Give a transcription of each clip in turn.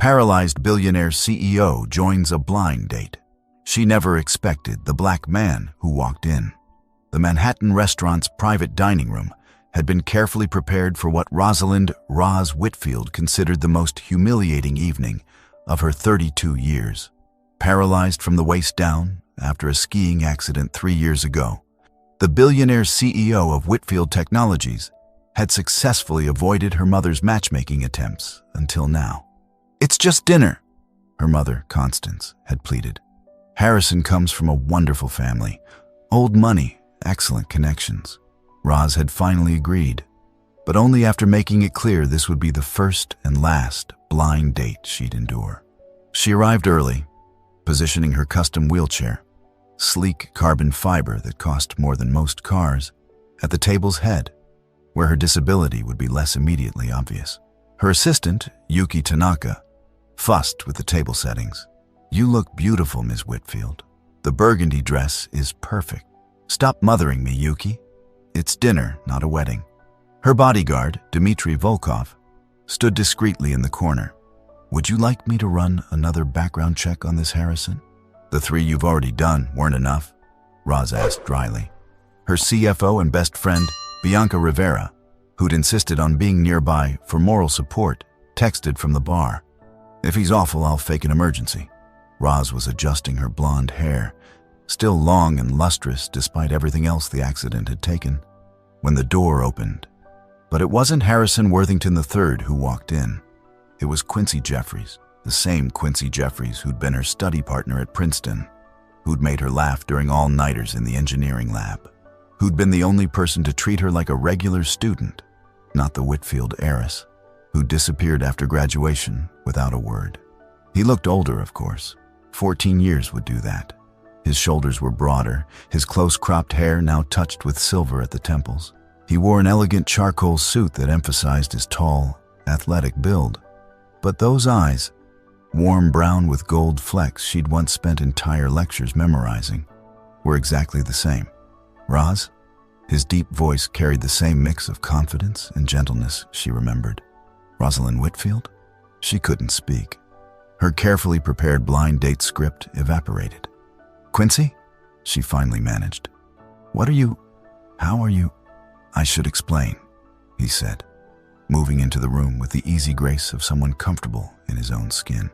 Paralyzed billionaire CEO joins a blind date. She never expected the black man who walked in. The Manhattan restaurant's private dining room had been carefully prepared for what Rosalind "Roz" Whitfield considered the most humiliating evening of her 32 years. Paralyzed from the waist down after a skiing accident 3 years ago, the billionaire CEO of Whitfield Technologies had successfully avoided her mother's matchmaking attempts until now. "It's just dinner," her mother, Constance, had pleaded. "Harrison comes from a wonderful family. Old money, excellent connections." Roz had finally agreed, but only after making it clear this would be the first and last blind date she'd endure. She arrived early, positioning her custom wheelchair, sleek carbon fiber that cost more than most cars, at the table's head, where her disability would be less immediately obvious. Her assistant, Yuki Tanaka, fussed with the table settings. "You look beautiful, Ms. Whitfield. The burgundy dress is perfect. Stop mothering me, Yuki. It's dinner, not a wedding." Her bodyguard, Dmitry Volkov, stood discreetly in the corner. "Would you like me to run another background check on this Harrison?" "The 3 you've already done weren't enough?" Roz asked dryly. Her CFO and best friend, Bianca Rivera, who'd insisted on being nearby for moral support, texted from the bar. "If he's awful, I'll fake an emergency." Roz was adjusting her blonde hair, still long and lustrous despite everything else the accident had taken, when the door opened. But it wasn't Harrison Worthington III who walked in. It was Quincy Jeffries, the same Quincy Jeffries who'd been her study partner at Princeton, who'd made her laugh during all-nighters in the engineering lab, who'd been the only person to treat her like a regular student, not the Whitfield heiress, who'd disappeared after graduation without a word. He looked older, of course. 14 years would do that. His shoulders were broader, his close-cropped hair now touched with silver at the temples. He wore an elegant charcoal suit that emphasized his tall, athletic build. But those eyes, warm brown with gold flecks she'd once spent entire lectures memorizing, were exactly the same. "Roz?" His deep voice carried the same mix of confidence and gentleness she remembered. "Rosalind Whitfield?" She couldn't speak. Her carefully prepared blind date script evaporated. "Quincy?" she finally managed. How are you?" "I should explain," he said, moving into the room with the easy grace of someone comfortable in his own skin.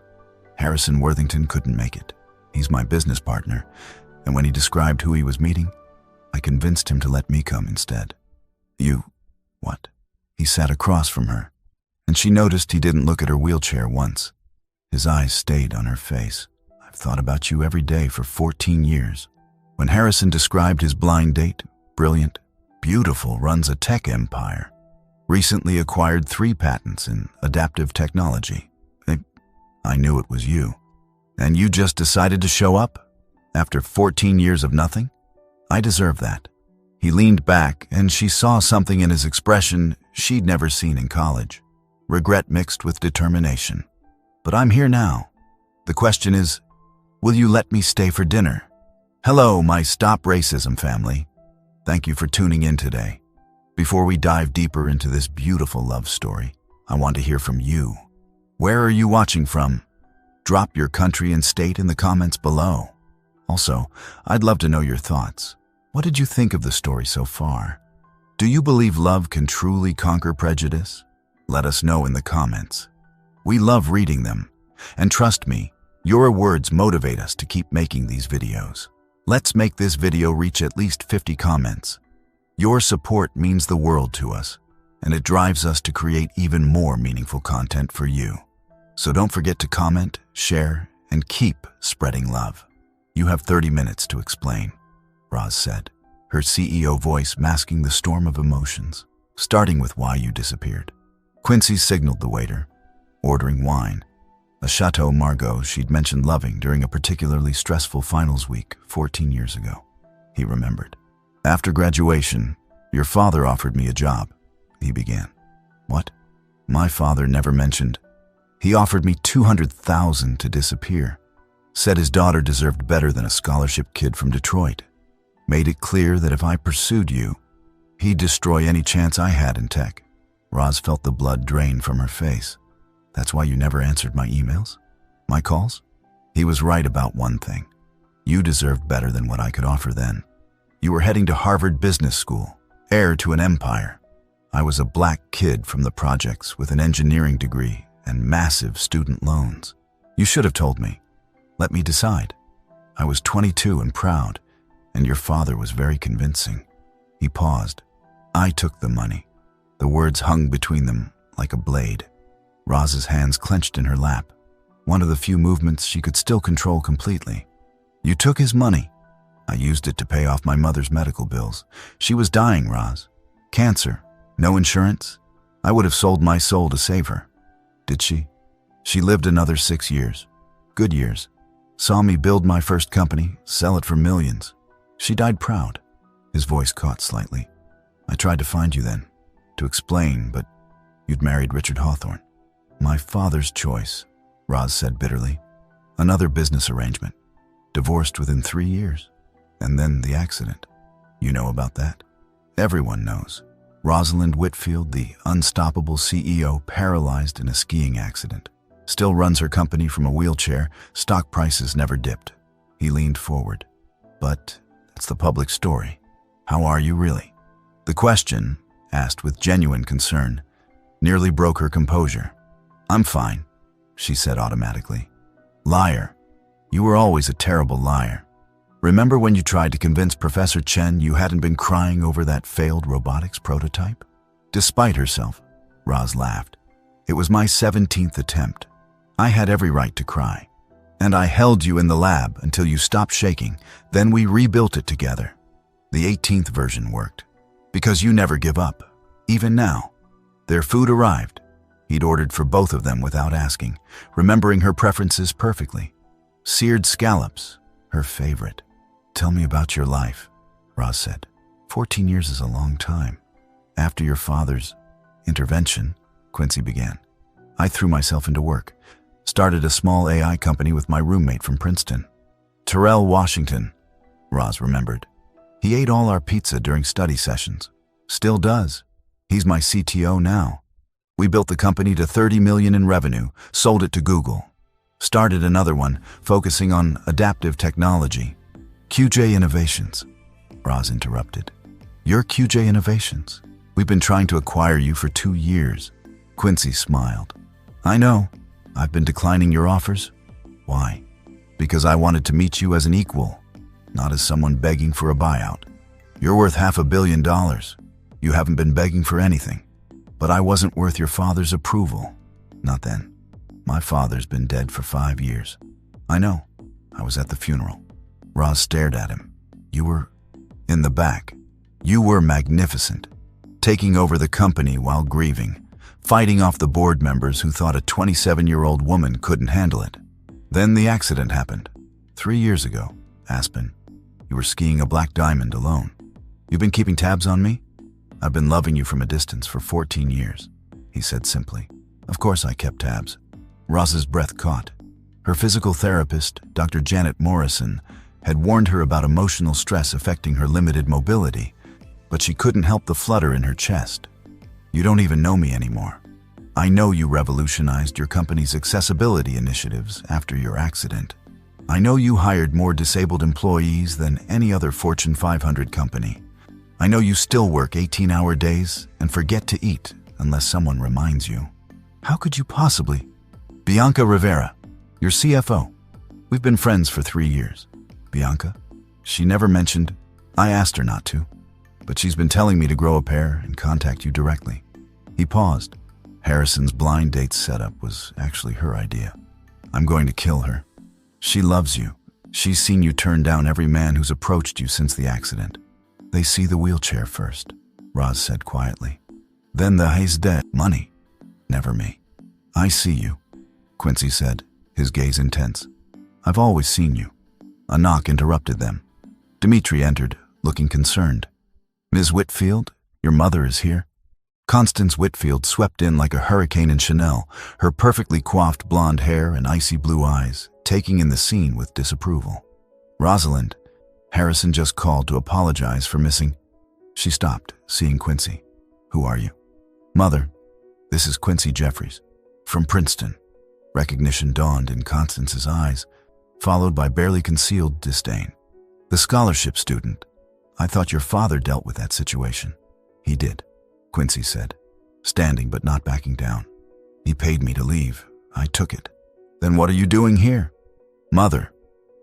"Harrison Worthington couldn't make it. He's my business partner, and when he described who he was meeting, I convinced him to let me come instead." "You... what?" He sat across from her, and she noticed he didn't look at her wheelchair once. His eyes stayed on her face. "I've thought about you every day for 14 years. When Harrison described his blind date, brilliant, beautiful, runs a tech empire, recently acquired 3 patents in adaptive technology. I knew it was you. And you just decided to show up? After 14 years of nothing? I deserve that." He leaned back, and she saw something in his expression she'd never seen in college. Regret mixed with determination. "But I'm here now. The question is, will you let me stay for dinner?" "Hello, my Stop Racism family. Thank you for tuning in today. Before we dive deeper into this beautiful love story, I want to hear from you. Where are you watching from? Drop your country and state in the comments below. Also, I'd love to know your thoughts. What did you think of the story so far? Do you believe love can truly conquer prejudice? Let us know in the comments. We love reading them, and trust me, your words motivate us to keep making these videos. Let's make this video reach at least 50 comments. Your support means the world to us, and it drives us to create even more meaningful content for you. So don't forget to comment, share, and keep spreading love. "You have 30 minutes to explain," Roz said, her CEO voice masking the storm of emotions, starting with why you disappeared. Quincy signaled the waiter, ordering wine, a Chateau Margaux she'd mentioned loving during a particularly stressful finals week 14 years ago. He remembered. "After graduation, your father offered me a job," he began. "What?" "My father never mentioned. He offered me $200,000 to disappear. Said his daughter deserved better than a scholarship kid from Detroit. Made it clear that if I pursued you, he'd destroy any chance I had in tech." Roz felt the blood drain from her face. That's why you never answered my emails? My calls? He was right about one thing. You deserved better than what I could offer then. You were heading to Harvard Business School, heir to an empire. I was a black kid from the projects with an engineering degree and massive student loans. You should have told me. Let me decide. I was 22 and proud, and your father was very convincing. He paused. I took the money. The words hung between them like a blade. Roz's hands clenched in her lap, one of the few movements she could still control completely. You took his money. I used it to pay off my mother's medical bills. She was dying, Roz. Cancer. No insurance. I would have sold my soul to save her. Did she? She lived another 6 years. Good years. Saw me build my first company, sell it for millions. She died proud. His voice caught slightly. I tried to find you then, to explain, but you'd married Richard Hawthorne. My father's choice, Roz said bitterly. Another business arrangement. Divorced within 3 years. And then the accident. You know about that? Everyone knows. Rosalind Whitfield, the unstoppable CEO, paralyzed in a skiing accident. Still runs her company from a wheelchair. Stock prices never dipped. He leaned forward. But that's the public story. How are you really? The question, asked with genuine concern, nearly broke her composure. I'm fine, she said automatically. Liar. You were always a terrible liar. Remember when you tried to convince Professor Chen you hadn't been crying over that failed robotics prototype? Despite herself, Roz laughed. It was my 17th attempt. I had every right to cry. And I held you in the lab until you stopped shaking. Then we rebuilt it together. The 18th version worked. Because you never give up. Even now. Their food arrived. He'd ordered for both of them without asking, remembering her preferences perfectly. Seared scallops, her favorite. Tell me about your life, Roz said. 14 years is a long time. After your father's intervention, Quincy began. I threw myself into work. Started a small AI company with my roommate from Princeton. Terrell Washington, Roz remembered. He ate all our pizza during study sessions. Still does. He's my CTO now. We built the company to $30 million in revenue, sold it to Google. Started another one, focusing on adaptive technology. QJ Innovations, Roz interrupted. Your QJ Innovations? We've been trying to acquire you for 2 years. Quincy smiled. I know. I've been declining your offers. Why? Because I wanted to meet you as an equal, not as someone begging for a buyout. You're worth $500 million. You haven't been begging for anything. But I wasn't worth your father's approval. Not then. My father's been dead for 5 years. I know. I was at the funeral. Roz stared at him. You were in the back. You were magnificent. Taking over the company while grieving. Fighting off the board members who thought a 27-year-old woman couldn't handle it. Then the accident happened. 3 years ago, Aspen. You were skiing a black diamond alone. You've been keeping tabs on me? I've been loving you from a distance for 14 years, he said simply. Of course I kept tabs. Roz's breath caught. Her physical therapist, Dr. Janet Morrison, had warned her about emotional stress affecting her limited mobility, but she couldn't help the flutter in her chest. You don't even know me anymore. I know you revolutionized your company's accessibility initiatives after your accident. I know you hired more disabled employees than any other Fortune 500 company. I know you still work 18-hour days and forget to eat unless someone reminds you. How could you possibly? Bianca Rivera, your CFO. We've been friends for 3 years. Bianca? She never mentioned. I asked her not to, but she's been telling me to grow a pair and contact you directly. He paused. Harrison's blind date setup was actually her idea. I'm going to kill her. She loves you. She's seen you turn down every man who's approached you since the accident. They see the wheelchair first, Roz said quietly. Then the he's dead. Money. Never me. I see you, Quincy said, his gaze intense. I've always seen you. A knock interrupted them. Dimitri entered, looking concerned. Ms. Whitfield, your mother is here. Constance Whitfield swept in like a hurricane in Chanel, her perfectly coiffed blonde hair and icy blue eyes, taking in the scene with disapproval. Rosalind, Harrison just called to apologize for missing. She stopped, seeing Quincy. Who are you? Mother, this is Quincy Jeffries. from Princeton. Recognition dawned in Constance's eyes, followed by barely concealed disdain. The scholarship student. I thought your father dealt with that situation. He did, Quincy said, standing but not backing down. He paid me to leave. I took it. Then what are you doing here? Mother,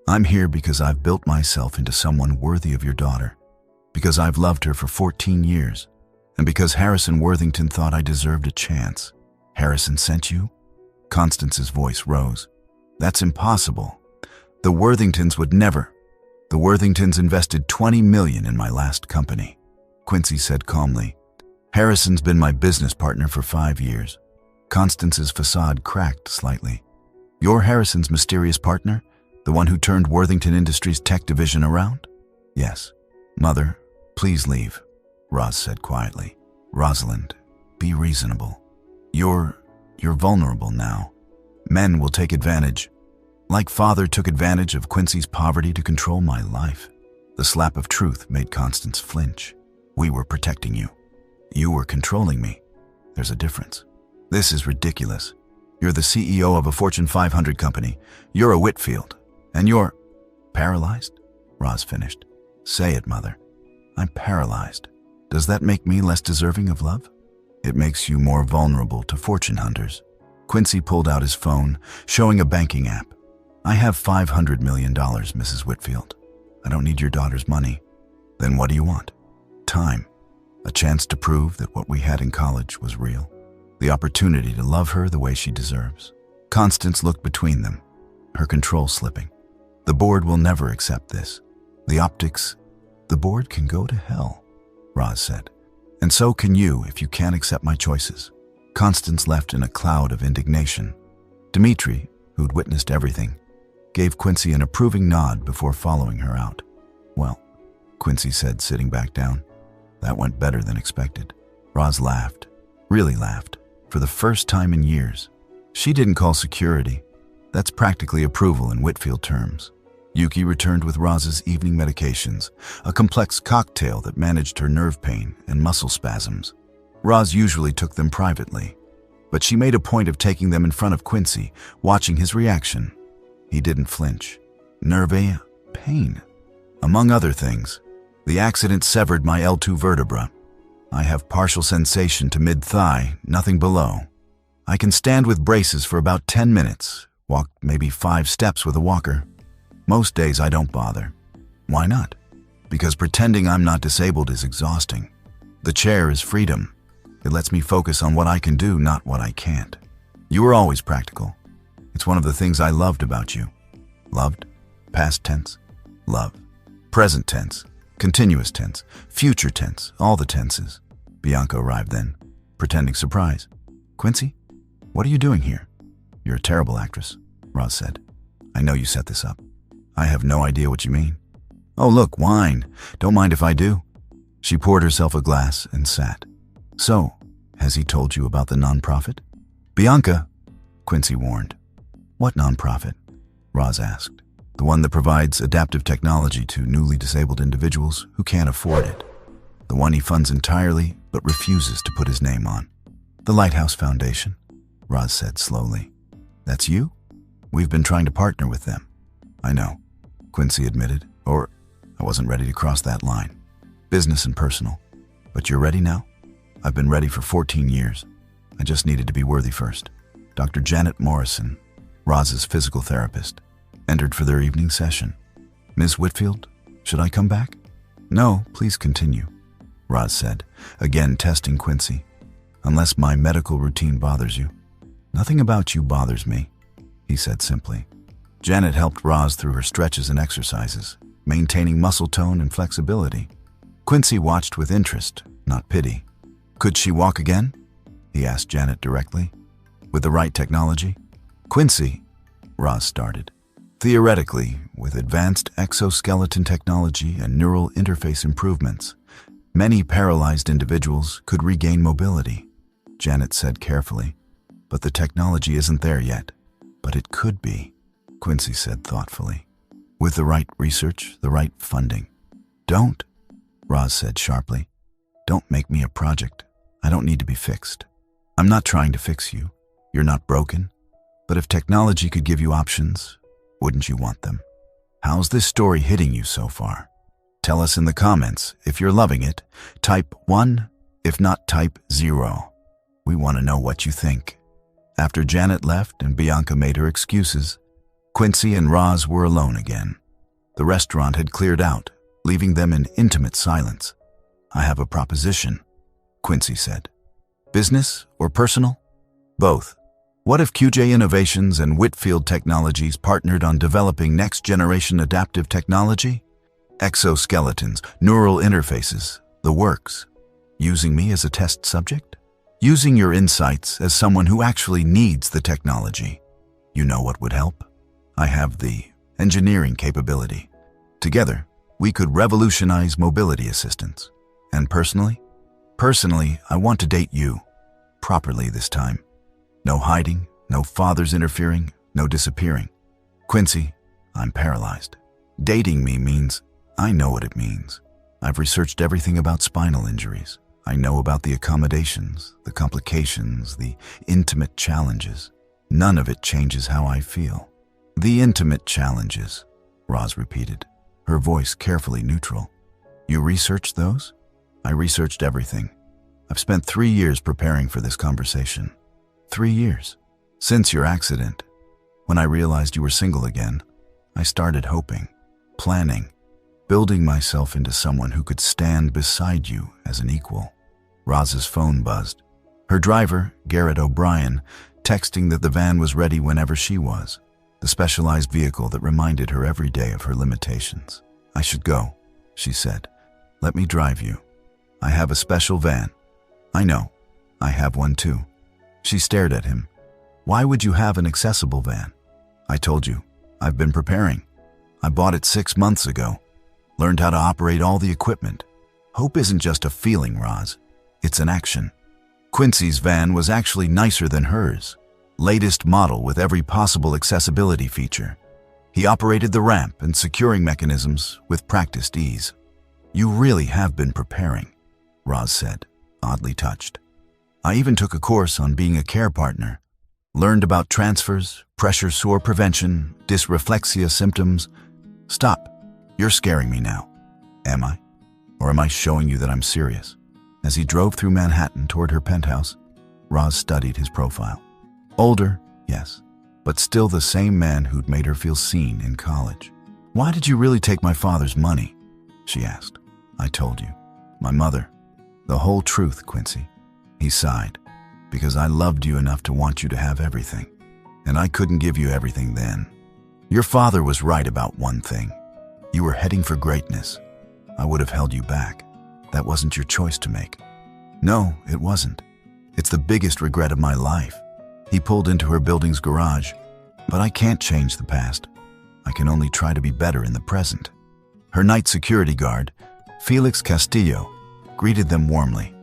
I'm here because I've built myself into someone worthy of your daughter, because I've loved her for 14 years, and because Harrison Worthington thought I deserved a chance. Harrison sent you? Constance's voice rose. That's impossible. The Worthingtons would never. The Worthingtons invested $20 million in my last company, Quincy said calmly. Harrison's been my business partner for 5 years. Constance's facade cracked slightly. You're Harrison's mysterious partner? The one who turned Worthington Industries' tech division around? Yes. Mother, please leave, Roz said quietly. Rosalind, be reasonable. You're vulnerable now. Men will take advantage. Like father took advantage of Quincy's poverty to control my life. The slap of truth made Constance flinch. We were protecting you. You were controlling me. There's a difference. This is ridiculous. You're the CEO of a Fortune 500 company. You're a Whitfield. And you're paralyzed? Roz finished. Say it, Mother. I'm paralyzed. Does that make me less deserving of love? It makes you more vulnerable to fortune hunters. Quincy pulled out his phone, showing a banking app. I have $500 million, Mrs. Whitfield. I don't need your daughter's money. Then what do you want? Time. A chance to prove that what we had in college was real. The opportunity to love her the way she deserves. Constance looked between them, her control slipping. The board will never accept this. The optics, the board can go to hell, Roz said. And so can you if you can't accept my choices. Constance left in a cloud of indignation. Dimitri, who'd witnessed everything, gave Quincy an approving nod before following her out. Well, Quincy said, sitting back down. That went better than expected. Roz laughed, really laughed, for the first time in years. She didn't call security. That's practically approval in Whitfield terms. Yuki returned with Roz's evening medications, a complex cocktail that managed her nerve pain and muscle spasms. Roz usually took them privately, but she made a point of taking them in front of Quincy, watching his reaction. He didn't flinch. Nerve pain. Among other things, the accident severed my L2 vertebra. I have partial sensation to mid-thigh, nothing below. I can stand with braces for about 10 minutes, walk maybe 5 steps with a walker. Most days I don't bother. Why not? Because pretending I'm not disabled is exhausting. The chair is freedom. It lets me focus on what I can do, not what I can't. You were always practical. It's one of the things I loved about you. Loved? Past tense? Love. Present tense. Continuous tense. Future tense. All the tenses. Bianca arrived then, pretending surprise. Quincy? What are you doing here? You're a terrible actress, Roz said. I know you set this up. I have no idea what you mean. Oh, look, wine. Don't mind if I do. She poured herself a glass and sat. So, has he told you about the nonprofit? Bianca, Quincy warned. What nonprofit? Roz asked. The one that provides adaptive technology to newly disabled individuals who can't afford it. The one he funds entirely but refuses to put his name on. The Lighthouse Foundation, Roz said slowly. That's you? We've been trying to partner with them. I know, Quincy admitted, or I wasn't ready to cross that line. Business and personal. But you're ready now? I've been ready for 14 years. I just needed to be worthy first. Dr. Janet Morrison, Roz's physical therapist, entered for their evening session. Miss Whitfield, should I come back? No, please continue, Roz said, again testing Quincy. Unless my medical routine bothers you. Nothing about you bothers me, he said simply. Janet helped Roz through her stretches and exercises, maintaining muscle tone and flexibility. Quincy watched with interest, not pity. Could she walk again? He asked Janet directly. With the right technology? Quincy, Roz started. Theoretically, with advanced exoskeleton technology and neural interface improvements, many paralyzed individuals could regain mobility, Janet said carefully. But the technology isn't there yet. But it could be, Quincy said thoughtfully. With the right research, the right funding. Don't, Roz said sharply. Don't make me a project. I don't need to be fixed. I'm not trying to fix you. You're not broken, but if technology could give you options, wouldn't you want them? How's this story hitting you so far? Tell us in the comments. If you're loving it, type 1. If not, type 0. We want to know what you think. After Janet left and Bianca made her excuses, Quincy and Roz were alone again. The restaurant had cleared out, leaving them in intimate silence. I have a proposition, Quincy said. Business or personal? Both. What if QJ Innovations and Whitfield Technologies partnered on developing next-generation adaptive technology? Exoskeletons, neural interfaces, the works. Using me as a test subject? Using your insights as someone who actually needs the technology. You know what would help? I have the engineering capability. Together, we could revolutionize mobility assistance. And personally, I want to date you. Properly this time. No hiding, no fathers interfering, no disappearing. Quincy, I'm paralyzed. Dating me means I know what it means. I've researched everything about spinal injuries. I know about the accommodations, the complications, the intimate challenges. None of it changes how I feel. The intimate challenges, Roz repeated, her voice carefully neutral. You researched those? I researched everything. I've spent 3 years preparing for this conversation. 3 years. Since your accident. When I realized you were single again, I started hoping, planning, building myself into someone who could stand beside you as an equal. Roz's phone buzzed. Her driver, Garrett O'Brien, texting that the van was ready whenever she was. The specialized vehicle that reminded her every day of her limitations. I should go, she said. Let me drive you. I have a special van. I know. I have one too. She stared at him. Why would you have an accessible van? I told you. I've been preparing. I bought it 6 months ago. Learned how to operate all the equipment. Hope isn't just a feeling, Roz. It's an action. Quincy's van was actually nicer than hers. Latest model with every possible accessibility feature. He operated the ramp and securing mechanisms with practiced ease. You really have been preparing, Roz said, oddly touched. I even took a course on being a care partner. Learned about transfers, pressure sore prevention, dysreflexia symptoms. Stop. You're scaring me now. Am I? Or am I showing you that I'm serious? As he drove through Manhattan toward her penthouse, Roz studied his profile. Older, yes, but still the same man who'd made her feel seen in college. Why did you really take my father's money? She asked. I told you. My mother. The whole truth, Quincy. He sighed. Because I loved you enough to want you to have everything. And I couldn't give you everything then. Your father was right about one thing. You were heading for greatness. I would have held you back. That wasn't your choice to make. No, it wasn't. It's the biggest regret of my life. He pulled into her building's garage. But I can't change the past. I can only try to be better in the present. Her night security guard, Felix Castillo, greeted them warmly.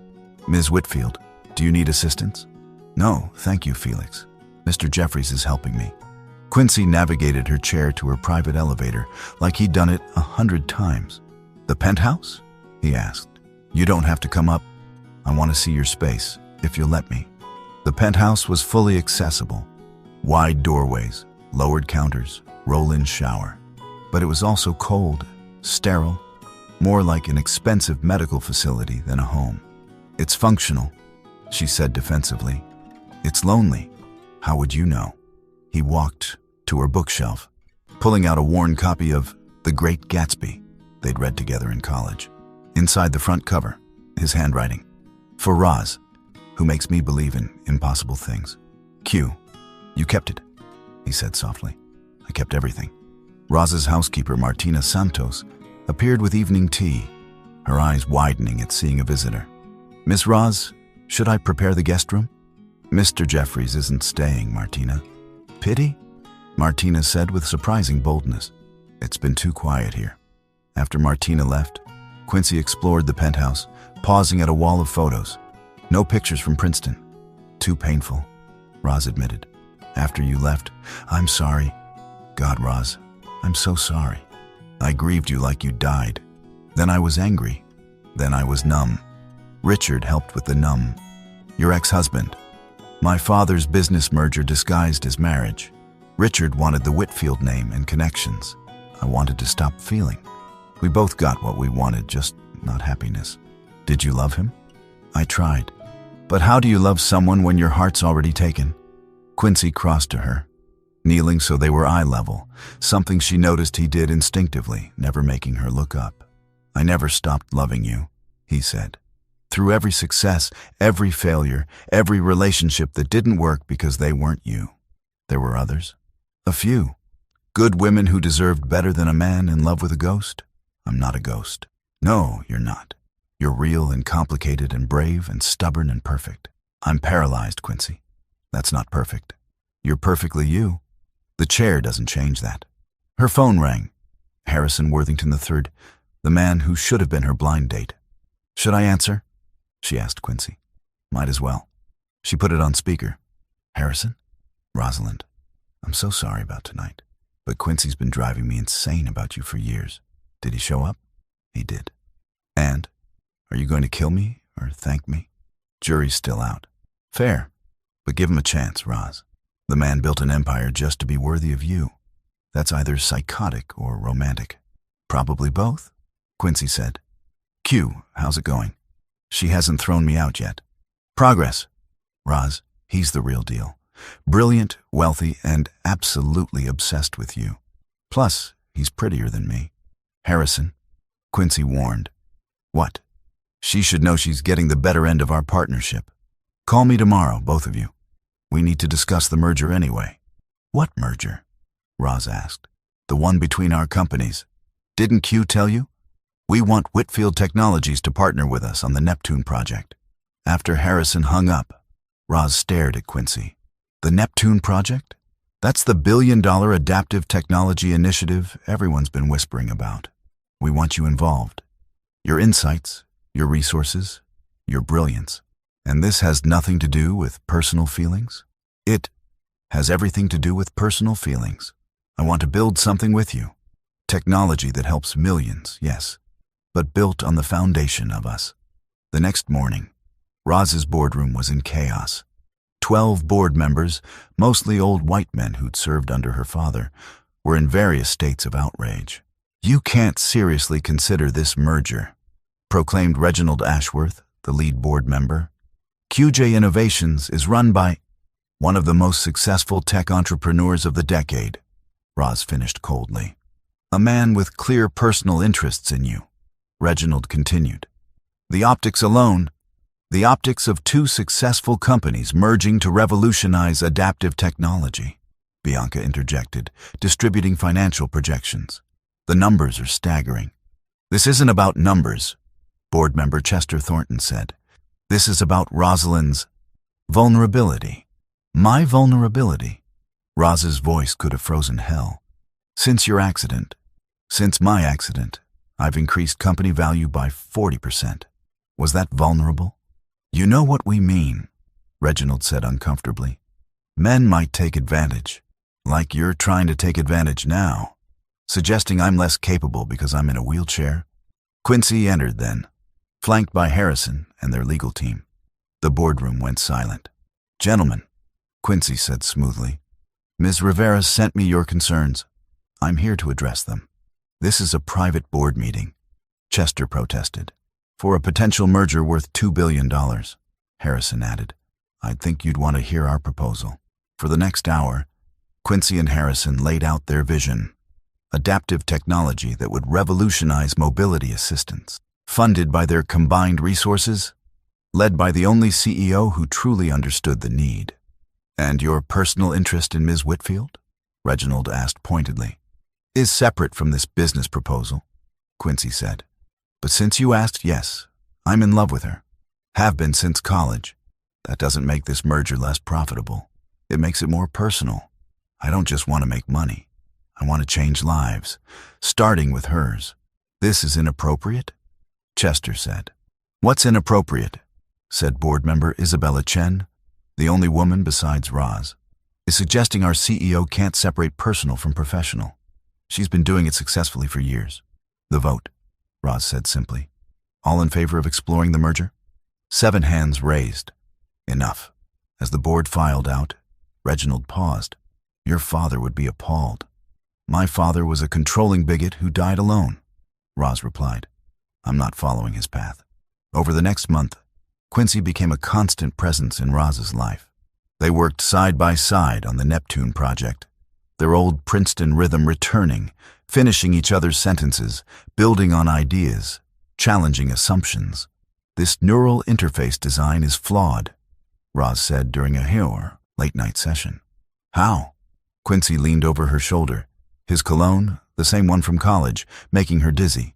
Ms. Whitfield, do you need assistance? No, thank you, Felix. Mr. Jeffries is helping me. Quincy navigated her chair to her private elevator like he'd done it 100 times. The penthouse? He asked. You don't have to come up. I want to see your space, if you'll let me. The penthouse was fully accessible. Wide doorways, lowered counters, roll-in shower. But it was also cold, sterile, more like an expensive medical facility than a home. It's functional, she said defensively. It's lonely. How would you know? He walked to her bookshelf, pulling out a worn copy of The Great Gatsby they'd read together in college. Inside the front cover, his handwriting. For Roz, who makes me believe in impossible things. Q. You kept it, he said softly. I kept everything. Roz's housekeeper, Martina Santos, appeared with evening tea, her eyes widening at seeing a visitor. Miss Roz, should I prepare the guest room? Mr. Jeffries isn't staying, Martina. Pity? Martina said with surprising boldness. It's been too quiet here. After Martina left, Quincy explored the penthouse, pausing at a wall of photos. No pictures from Princeton. Too painful, Roz admitted. After you left, I'm sorry. God, Roz, I'm so sorry. I grieved you like you died. Then I was angry. Then I was numb. Richard helped with the numb. Your ex-husband. My father's business merger disguised as marriage. Richard wanted the Whitfield name and connections. I wanted to stop feeling. We both got what we wanted, just not happiness. Did you love him? I tried. But how do you love someone when your heart's already taken? Quincy crossed to her, kneeling so they were eye level, something she noticed he did instinctively, never making her look up. I never stopped loving you, he said. Through every success, every failure, every relationship that didn't work because they weren't you. There were others. A few. Good women who deserved better than a man in love with a ghost. I'm not a ghost. No, you're not. You're real and complicated and brave and stubborn and perfect. I'm paralyzed, Quincy. That's not perfect. You're perfectly you. The chair doesn't change that. Her phone rang. Harrison Worthington III, the man who should have been her blind date. Should I answer? She asked Quincy. Might as well. She put it on speaker. Harrison? Rosalind. I'm so sorry about tonight, but Quincy's been driving me insane about you for years. Did he show up? He did. And? Are you going to kill me or thank me? Jury's still out. Fair. But give him a chance, Roz. The man built an empire just to be worthy of you. That's either psychotic or romantic. Probably both, Quincy said. Q, how's it going? She hasn't thrown me out yet. Progress. Roz, he's the real deal. Brilliant, wealthy, and absolutely obsessed with you. Plus, he's prettier than me. Harrison, Quincy warned. What? She should know she's getting the better end of our partnership. Call me tomorrow, both of you. We need to discuss the merger anyway. What merger? Roz asked. The one between our companies. Didn't Q tell you? We want Whitfield Technologies to partner with us on the Neptune project. After Harrison hung up, Roz stared at Quincy. The Neptune project? That's the billion-dollar adaptive technology initiative everyone's been whispering about. We want you involved. Your insights, your resources, your brilliance. And this has nothing to do with personal feelings? It has everything to do with personal feelings. I want to build something with you. Technology that helps millions, yes, but built on the foundation of us. The next morning, Roz's boardroom was in chaos. 12 board members, mostly old white men who'd served under her father, were in various states of outrage. You can't seriously consider this merger, proclaimed Reginald Ashworth, the lead board member. QJ Innovations is run by one of the most successful tech entrepreneurs of the decade, Roz finished coldly. A man with clear personal interests in you, Reginald continued. The optics alone, the optics of 2 successful companies merging to revolutionize adaptive technology, Bianca interjected, distributing financial projections. The numbers are staggering. This isn't about numbers, board member Chester Thornton said. This is about Rosalind's vulnerability. My vulnerability. Roz's voice could have frozen hell. Since your accident, since my accident, I've increased company value by 40%. Was that vulnerable? You know what we mean, Reginald said uncomfortably. Men might take advantage, like you're trying to take advantage now, suggesting I'm less capable because I'm in a wheelchair. Quincy entered then, flanked by Harrison and their legal team. The boardroom went silent. Gentlemen, Quincy said smoothly, Ms. Rivera sent me your concerns. I'm here to address them. This is a private board meeting, Chester protested. For a potential merger worth $2 billion, Harrison added. I'd think you'd want to hear our proposal. For the next hour, Quincy and Harrison laid out their vision. Adaptive technology that would revolutionize mobility assistance. Funded by their combined resources, led by the only CEO who truly understood the need. And your personal interest in Ms. Whitfield? Reginald asked pointedly. Is separate from this business proposal, Quincy said. But since you asked, yes, I'm in love with her. Have been since college. That doesn't make this merger less profitable. It makes it more personal. I don't just want to make money. I want to change lives, starting with hers. This is inappropriate? Chester said. What's inappropriate? Said board member Isabella Chen, the only woman besides Roz, is suggesting our CEO can't separate personal from professional. She's been doing it successfully for years. The vote, Roz said simply. All in favor of exploring the merger? 7 hands raised. Enough. As the board filed out, Reginald paused. Your father would be appalled. My father was a controlling bigot who died alone, Roz replied. I'm not following his path. Over the next month, Quincy became a constant presence in Roz's life. They worked side by side on the Neptune project, their old Princeton rhythm returning, finishing each other's sentences, building on ideas, challenging assumptions. This neural interface design is flawed, Roz said during a late-night session. How? Quincy leaned over her shoulder, his cologne, the same one from college, making her dizzy.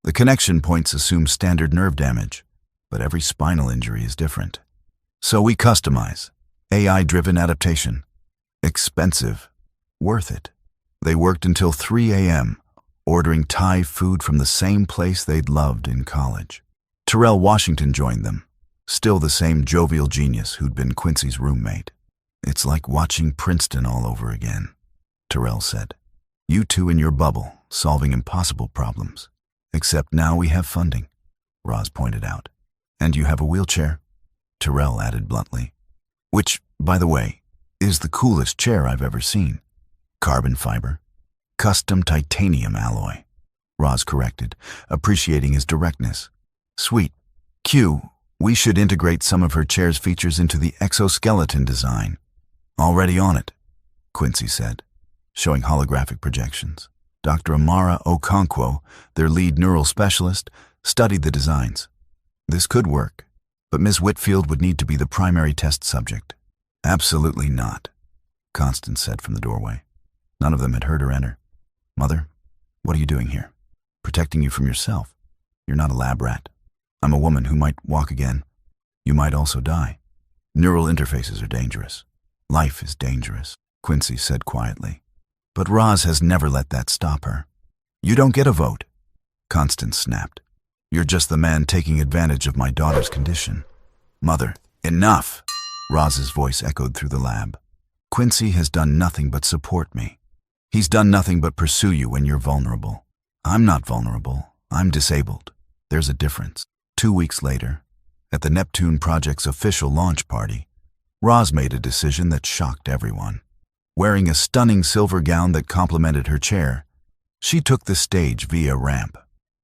The connection points assume standard nerve damage, but every spinal injury is different. So we customize. AI-driven adaptation. Expensive. Worth it. They worked until 3 a.m., ordering Thai food from the same place they'd loved in college. Terrell Washington joined them, still the same jovial genius who'd been Quincy's roommate. It's like watching Princeton all over again, Terrell said. You two in your bubble, solving impossible problems. Except now we have funding, Roz pointed out. And you have a wheelchair, Terrell added bluntly. Which, by the way, is the coolest chair I've ever seen. Carbon fiber. Custom titanium alloy, Roz corrected, appreciating his directness. Sweet. Q, we should integrate some of her chair's features into the exoskeleton design. Already on it, Quincy said, showing holographic projections. Dr. Amara Okonkwo, their lead neural specialist, studied the designs. This could work, but Ms. Whitfield would need to be the primary test subject. Absolutely not, Constance said from the doorway. None of them had heard her enter. Mother, what are you doing here? Protecting you from yourself. You're not a lab rat. I'm a woman who might walk again. You might also die. Neural interfaces are dangerous. Life is dangerous, Quincy said quietly. But Roz has never let that stop her. You don't get a vote, Constance snapped. You're just the man taking advantage of my daughter's condition. Mother, enough! Roz's voice echoed through the lab. Quincy has done nothing but support me. He's done nothing but pursue you when you're vulnerable. I'm not vulnerable. I'm disabled. There's a difference. 2 weeks later, at the Neptune project's official launch party, Roz made a decision that shocked everyone. Wearing a stunning silver gown that complemented her chair, she took the stage via ramp.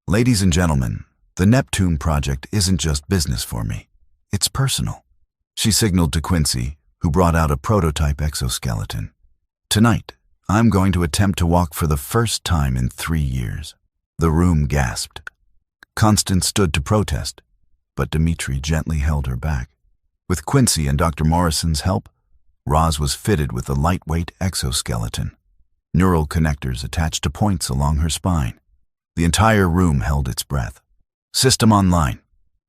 Ladies and gentlemen, the Neptune project isn't just business for me. It's personal. She signaled to Quincy, who brought out a prototype exoskeleton. Tonight, I'm going to attempt to walk for the first time in 3 years. The room gasped. Constance stood to protest, but Dimitri gently held her back. With Quincy and Dr. Morrison's help, Roz was fitted with a lightweight exoskeleton. Neural connectors attached to points along her spine. The entire room held its breath. System online,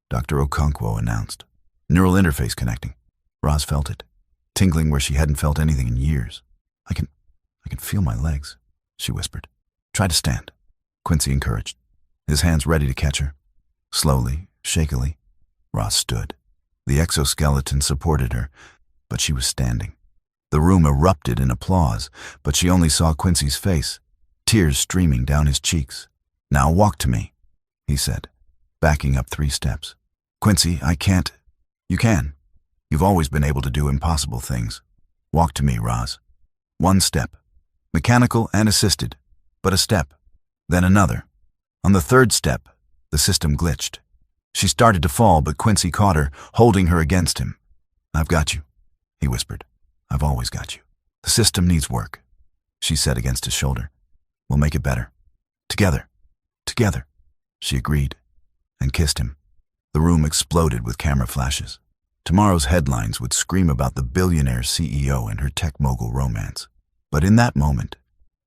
Dr. Okonkwo announced. Neural interface connecting. Roz felt it, tingling where she hadn't felt anything in years. I can feel my legs, she whispered. Try to stand, Quincy encouraged, his hands ready to catch her. Slowly, shakily, Roz stood. The exoskeleton supported her, but she was standing. The room erupted in applause, but she only saw Quincy's face, tears streaming down his cheeks. Now walk to me, he said, backing up 3 steps. Quincy, I can't. You can. You've always been able to do impossible things. Walk to me, Roz. 1 step. Mechanical and assisted, but a step. Then another. On the 3rd step, the system glitched. She started to fall, but Quincy caught her, holding her against him. I've got you, he whispered. I've always got you. The system needs work, she said against his shoulder. We'll make it better. Together. Together, she agreed, and kissed him. The room exploded with camera flashes. Tomorrow's headlines would scream about the billionaire CEO and her tech mogul romance. But in that moment,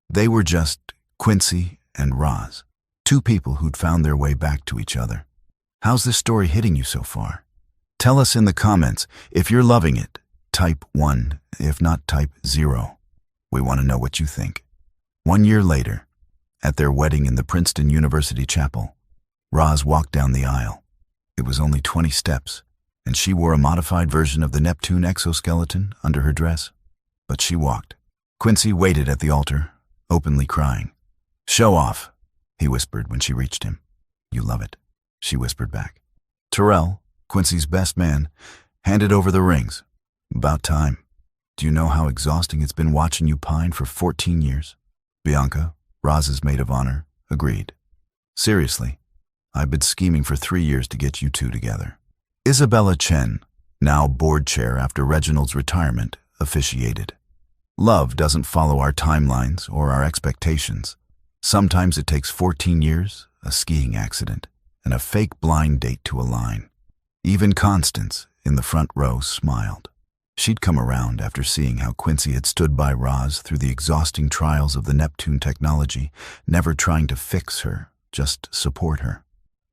they were just Quincy and Roz, 2 people who'd found their way back to each other. How's this story hitting you so far? Tell us in the comments. If you're loving it, type 1, if not type 0. We want to know what you think. 1 year later, at their wedding in the Princeton University Chapel, Roz walked down the aisle. It was only 20 steps, and she wore a modified version of the Neptune exoskeleton under her dress. But she walked. Quincy waited at the altar, openly crying. Show off, he whispered when she reached him. You love it, she whispered back. Terrell, Quincy's best man, handed over the rings. About time. Do you know how exhausting it's been watching you pine for 14 years? Bianca, Roz's maid of honor, agreed. Seriously, I've been scheming for 3 years to get you two together. Isabella Chen, now board chair after Reginald's retirement, officiated. Love doesn't follow our timelines or our expectations. Sometimes it takes 14 years, a skiing accident, and a fake blind date to align. Even Constance, in the front row, smiled. She'd come around after seeing how Quincy had stood by Roz through the exhausting trials of the Neptune technology, never trying to fix her, just support her.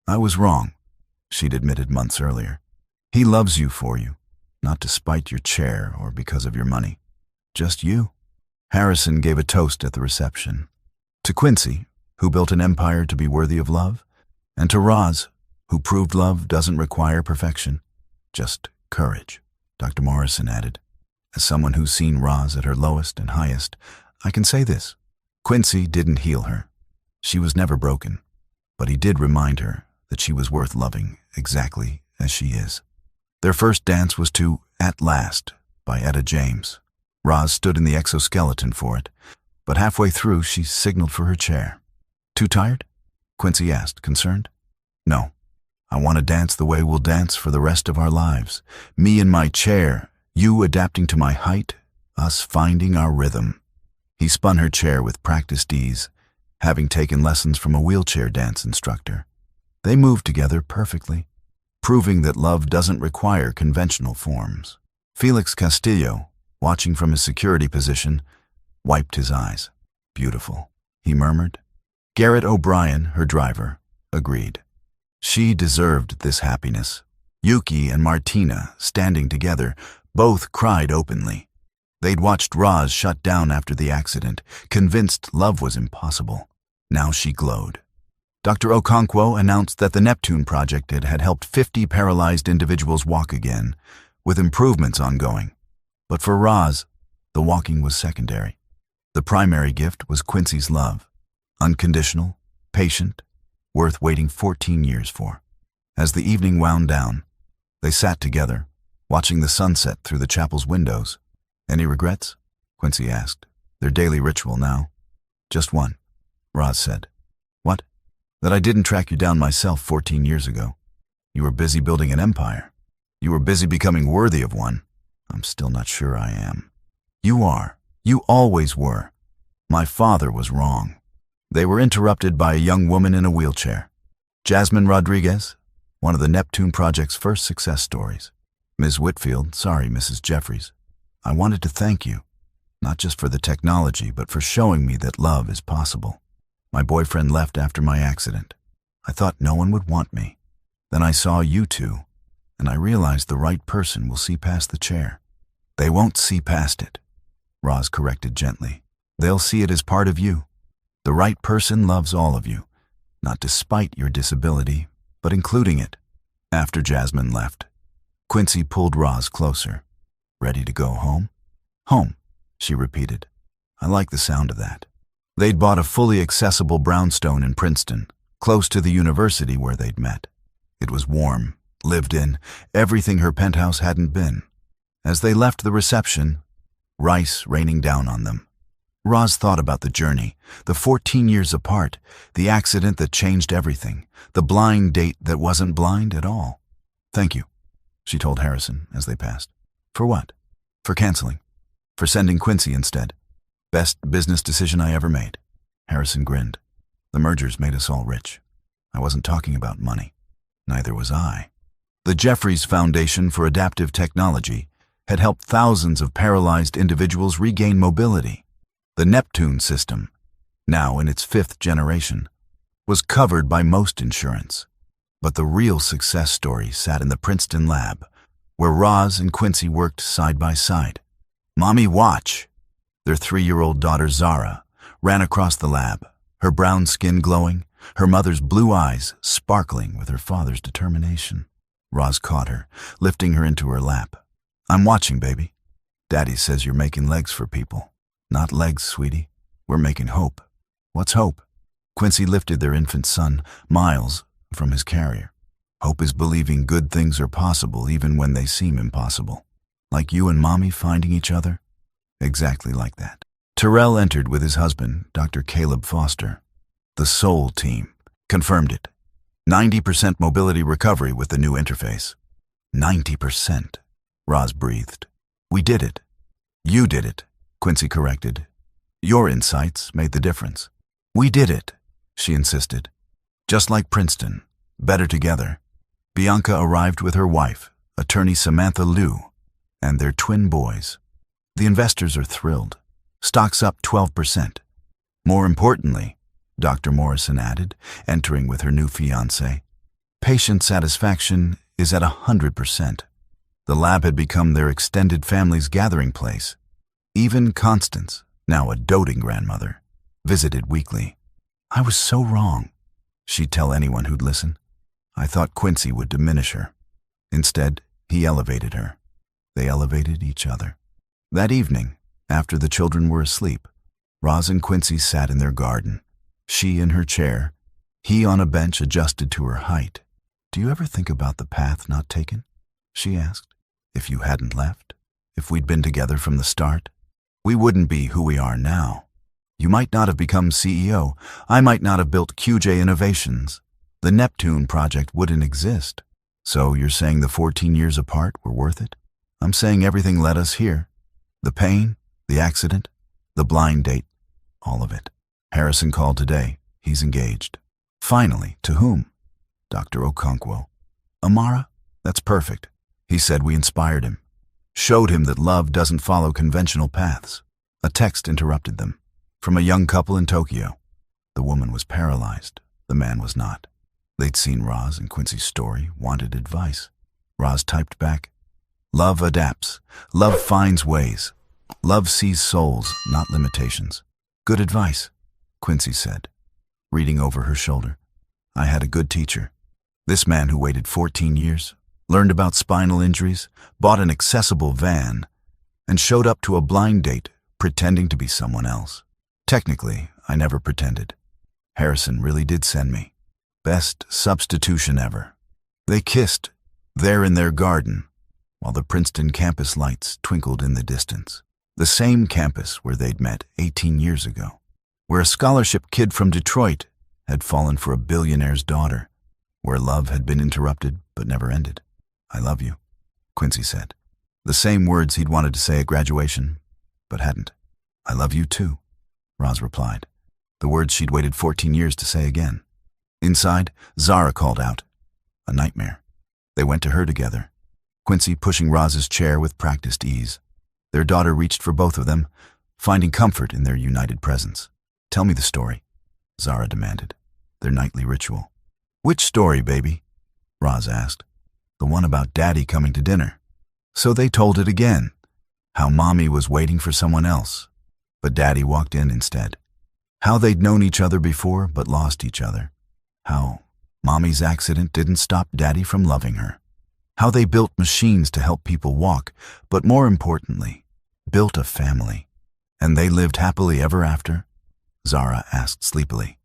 I was wrong, she'd admitted months earlier. He loves you for you, not to spite your chair or because of your money. Just you. Harrison gave a toast at the reception. To Quincy, who built an empire to be worthy of love, and to Roz, who proved love doesn't require perfection, just courage. Dr. Morrison added, as someone who's seen Roz at her lowest and highest, I can say this. Quincy didn't heal her. She was never broken, but he did remind her that she was worth loving exactly as she is. Their first dance was to At Last by Etta James. Roz stood in the exoskeleton for it, but halfway through she signaled for her chair. Too tired? Quincy asked, concerned. No. I want to dance the way we'll dance for the rest of our lives. Me in my chair, you adapting to my height, us finding our rhythm. He spun her chair with practiced ease, having taken lessons from a wheelchair dance instructor. They moved together perfectly, proving that love doesn't require conventional forms. Felix Castillo, watching from his security position, wiped his eyes. Beautiful, he murmured. Garrett O'Brien, her driver, agreed. She deserved this happiness. Yuki and Martina, standing together, both cried openly. They'd watched Roz shut down after the accident, convinced love was impossible. Now she glowed. Dr. Okonkwo announced that the Neptune project had helped 50 paralyzed individuals walk again, with improvements ongoing. But for Roz, the walking was secondary. The primary gift was Quincy's love, unconditional, patient, worth waiting 14 years for. As the evening wound down, they sat together, watching the sunset through the chapel's windows. Any regrets? Quincy asked. Their daily ritual now. Just one, Roz said. What? That I didn't track you down myself 14 years ago. You were busy building an empire. You were busy becoming worthy of one. I'm still not sure I am. You are. You always were. My father was wrong. They were interrupted by a young woman in a wheelchair. Jasmine Rodriguez, one of the Neptune Project's first success stories. Ms. Whitfield, sorry, Mrs. Jeffries. I wanted to thank you, not just for the technology, but for showing me that love is possible. My boyfriend left after my accident. I thought no one would want me. Then I saw you two, and I realized the right person will see past the chair. They won't see past it, Roz corrected gently. They'll see it as part of you. The right person loves all of you, not despite your disability, but including it. After Jasmine left, Quincy pulled Roz closer. Ready to go home? Home, she repeated. I like the sound of that. They'd bought a fully accessible brownstone in Princeton, close to the university where they'd met. It was warm, lived in, everything her penthouse hadn't been. As they left the reception, rice raining down on them. Roz thought about the journey, the 14 years apart, the accident that changed everything, the blind date that wasn't blind at all. Thank you, she told Harrison as they passed. For what? For canceling. For sending Quincy instead. Best business decision I ever made. Harrison grinned. The mergers made us all rich. I wasn't talking about money. Neither was I. The Jeffries Foundation for Adaptive Technology had helped thousands of paralyzed individuals regain mobility. The Neptune system, now in its 5th generation, was covered by most insurance. But the real success story sat in the Princeton lab, where Roz and Quincy worked side by side. Mommy, watch! Their 3-year-old daughter Zara ran across the lab, her brown skin glowing, her mother's blue eyes sparkling with her father's determination. Roz caught her, lifting her into her lap. I'm watching, baby. Daddy says you're making legs for people. Not legs, sweetie. We're making hope. What's hope? Quincy lifted their infant son, Miles, from his carrier. Hope is believing good things are possible even when they seem impossible. Like you and Mommy finding each other? Exactly like that. Terrell entered with his husband, Dr. Caleb Foster. The Soul team confirmed it. 90% mobility recovery with the new interface. 90%, Roz breathed. We did it. You did it, Quincy corrected. Your insights made the difference. We did it, she insisted. Just like Princeton, better together. Bianca arrived with her wife, attorney Samantha Liu, and their twin boys. The investors are thrilled. Stocks up 12%. More importantly, Dr. Morrison added, entering with her new fiancé, patient satisfaction is at 100%. The lab had become their extended family's gathering place. Even Constance, now a doting grandmother, visited weekly. I was so wrong, she'd tell anyone who'd listen. I thought Quincy would diminish her. Instead, he elevated her. They elevated each other. That evening, after the children were asleep, Roz and Quincy sat in their garden. She in her chair, he on a bench adjusted to her height. Do you ever think about the path not taken? She asked. If you hadn't left, if we'd been together from the start, we wouldn't be who we are now. You might not have become CEO. I might not have built QJ Innovations. The Neptune project wouldn't exist. So you're saying the 14 years apart were worth it? I'm saying everything led us here. The pain, the accident, the blind date, all of it. Harrison called today. He's engaged. Finally, to whom? Dr. Okonkwo. Amara? That's perfect. He said we inspired him. Showed him that love doesn't follow conventional paths. A text interrupted them. From a young couple in Tokyo. The woman was paralyzed. The man was not. They'd seen Roz and Quincy's story, wanted advice. Roz typed back, love adapts. Love finds ways. Love sees souls, not limitations. Good advice, Quincy said, reading over her shoulder. I had a good teacher. This man who waited 14 years, learned about spinal injuries, bought an accessible van, and showed up to a blind date pretending to be someone else. Technically, I never pretended. Harrison really did send me. Best substitution ever. They kissed, there in their garden, while the Princeton campus lights twinkled in the distance. The same campus where they'd met 18 years ago, where a scholarship kid from Detroit had fallen for a billionaire's daughter, where love had been interrupted but never ended. I love you, Quincy said. The same words he'd wanted to say at graduation, but hadn't. I love you too, Roz replied. The words she'd waited 14 years to say again. Inside, Zara called out. A nightmare. They went to her together, Quincy pushing Roz's chair with practiced ease. Their daughter reached for both of them, finding comfort in their united presence. Tell me the story, Zara demanded, their nightly ritual. Which story, baby? Roz asked. The one about Daddy coming to dinner. So they told it again, how Mommy was waiting for someone else, but Daddy walked in instead. How they'd known each other before but lost each other. How Mommy's accident didn't stop Daddy from loving her. How they built machines to help people walk, but more importantly, built a family. And they lived happily ever after? Zara asked sleepily.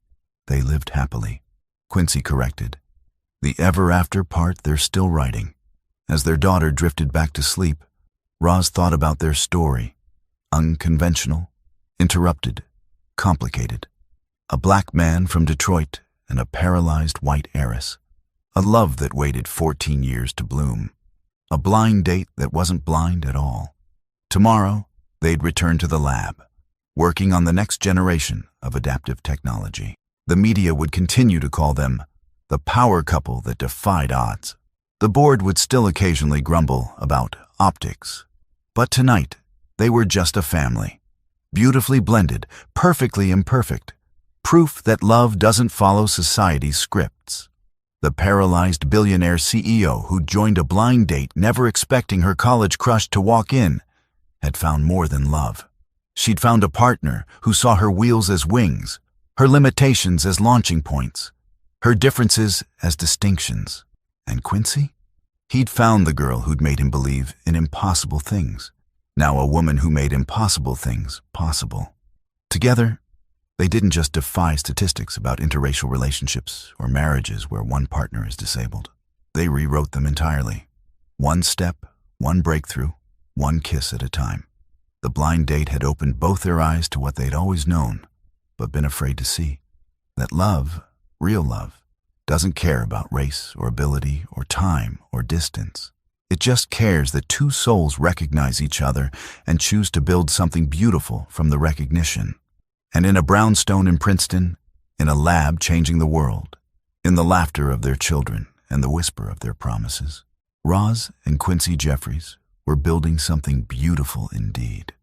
They lived happily, Quincy corrected. The ever after part they're still writing. As their daughter drifted back to sleep, Roz thought about their story. Unconventional, interrupted, complicated. A black man from Detroit and a paralyzed white heiress. A love that waited 14 years to bloom. A blind date that wasn't blind at all. Tomorrow, they'd return to the lab, working on the next generation of adaptive technology. The media would continue to call them the power couple that defied odds. The board would still occasionally grumble about optics. But tonight, they were just a family. Beautifully blended, perfectly imperfect. Proof that love doesn't follow society's scripts. The paralyzed billionaire CEO who joined a blind date never expecting her college crush to walk in had found more than love. She'd found a partner who saw her wheels as wings, her limitations as launching points, her differences as distinctions. And Quincy? He'd found the girl who'd made him believe in impossible things. Now a woman who made impossible things possible. Together, they didn't just defy statistics about interracial relationships or marriages where one partner is disabled. They rewrote them entirely. One step, one breakthrough, one kiss at a time. The blind date had opened both their eyes to what they'd always known, but been afraid to see. That love, real love, doesn't care about race or ability or time or distance. It just cares that two souls recognize each other and choose to build something beautiful from the recognition. And in a brownstone in Princeton, in a lab changing the world, in the laughter of their children and the whisper of their promises, Roz and Quincy Jeffries were building something beautiful indeed.